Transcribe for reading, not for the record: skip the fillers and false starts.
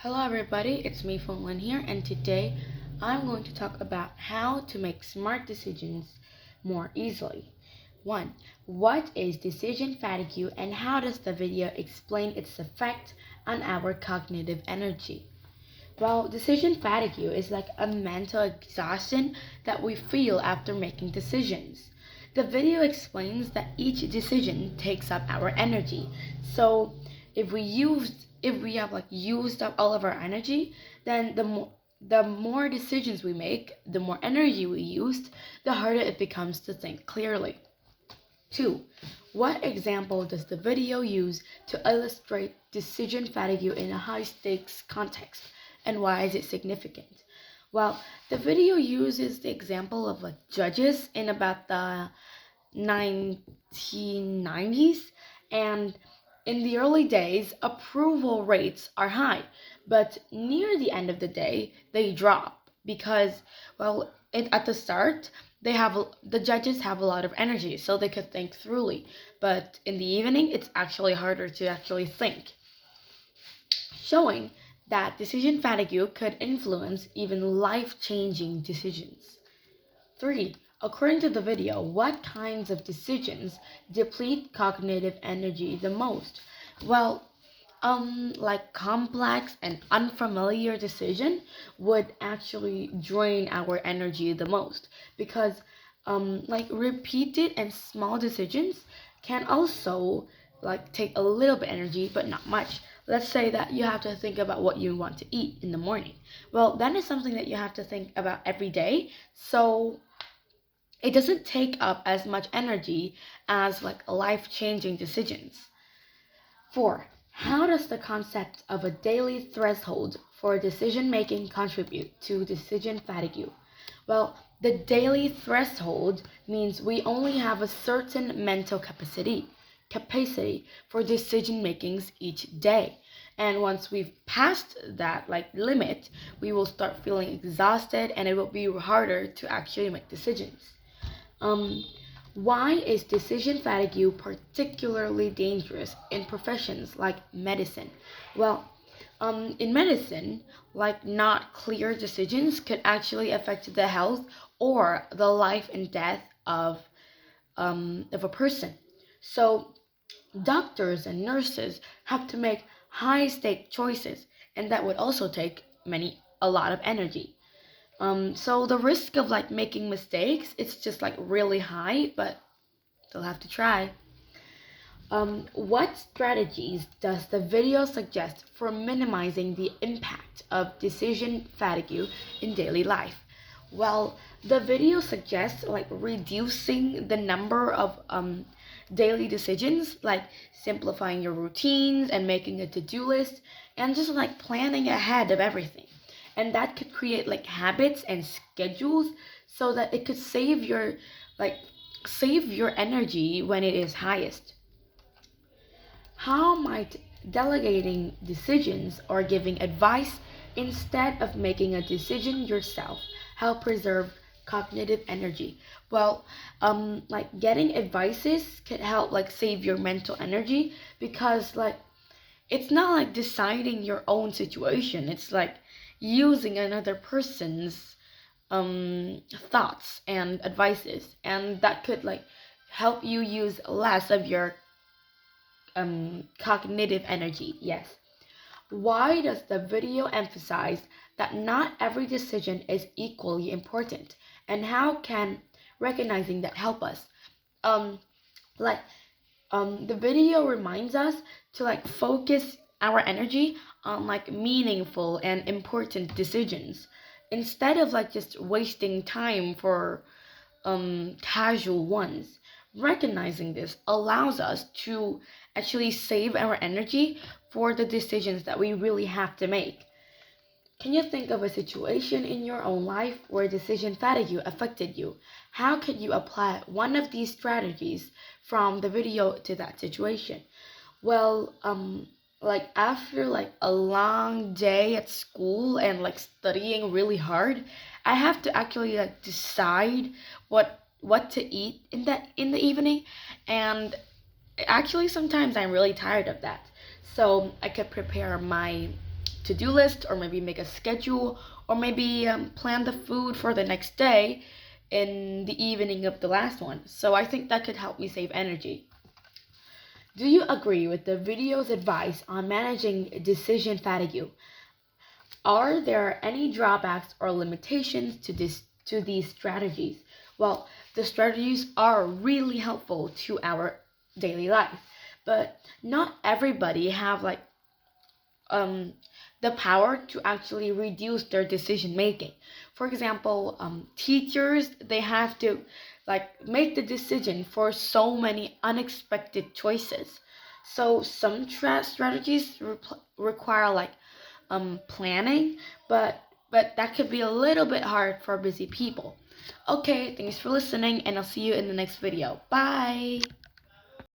Hello everybody, it's me Lin here, and today I'm going to talk about how to make smart decisions more easily. 1. What is decision fatigue and how does the video explain its effect on our cognitive energy? Well, decision fatigue is like a mental exhaustion that we feel after making decisions. The video explains that each decision takes up our energy. So if we have used up all of our energy, then the more decisions we make, the more energy we used, the harder it becomes to think clearly. 2. What example does the video use to illustrate decision fatigue in a high stakes context, and why is it significant? Well, the video uses the example of judges in about the 1990s, and in the early days, approval rates are high, but near the end of the day, they drop because, at the start, the judges have a lot of energy, so they could think thoroughly. But in the evening, it's actually harder to actually think, showing that decision fatigue could influence even life-changing decisions. 3. According to the video, what kinds of decisions deplete cognitive energy the most? Well, complex and unfamiliar decision would actually drain our energy the most because repeated and small decisions can also take a little bit energy but not much. Let's say that you have to think about what you want to eat in the morning. Well, that is something that you have to think about every day, so it doesn't take up as much energy as life-changing decisions. 4. How does the concept of a daily threshold for decision making contribute to decision fatigue? Well, the daily threshold means we only have a certain mental capacity for decision makings each day. And once we've passed that limit, we will start feeling exhausted and it will be harder to actually make decisions. Why is decision fatigue particularly dangerous in professions like medicine? Well, in medicine, not clear decisions could actually affect the health or the life and death of a person. So doctors and nurses have to make high stake choices, and that would also take a lot of energy. So the risk of making mistakes, it's just really high, but they'll have to try. What strategies does the video suggest for minimizing the impact of decision fatigue in daily life? Well, the video suggests reducing the number of daily decisions, like simplifying your routines and making a to-do list, and just planning ahead of everything. And that could create habits and schedules so that it could save your energy when it is highest. How might delegating decisions or giving advice instead of making a decision yourself help preserve cognitive energy? Well, getting advices could help save your mental energy because it's not deciding your own situation. It's using another person's thoughts and advices, and that could help you use less of your cognitive energy. Yes. Why does the video emphasize that not every decision is equally important, and how can recognizing that help us? The video reminds us to focus our energy on meaningful and important decisions instead of just wasting time for casual ones. Recognizing this allows us to actually save our energy for the decisions that we really have to make. Can you think of a situation in your own life where decision fatigue affected you? How could you apply one of these strategies from the video to that situation? Well, after a long day at school and studying really hard, I have to actually decide what to eat in the evening, and actually sometimes I'm really tired of that. So I could prepare my to-do list, or maybe make a schedule, or maybe plan the food for the next day in the evening of the last one. So I think that could help me save energy. Do you agree with the video's advice on managing decision fatigue? Are there any drawbacks or limitations to these strategies? Well, the strategies are really helpful to our daily life, but not everybody have um, the power to actually reduce their decision making. For example, teachers, they have to make the decision for so many unexpected choices. So some strategies require planning, but that could be a little bit hard for busy people. Okay, thanks for listening, and I'll see you in the next video. Bye.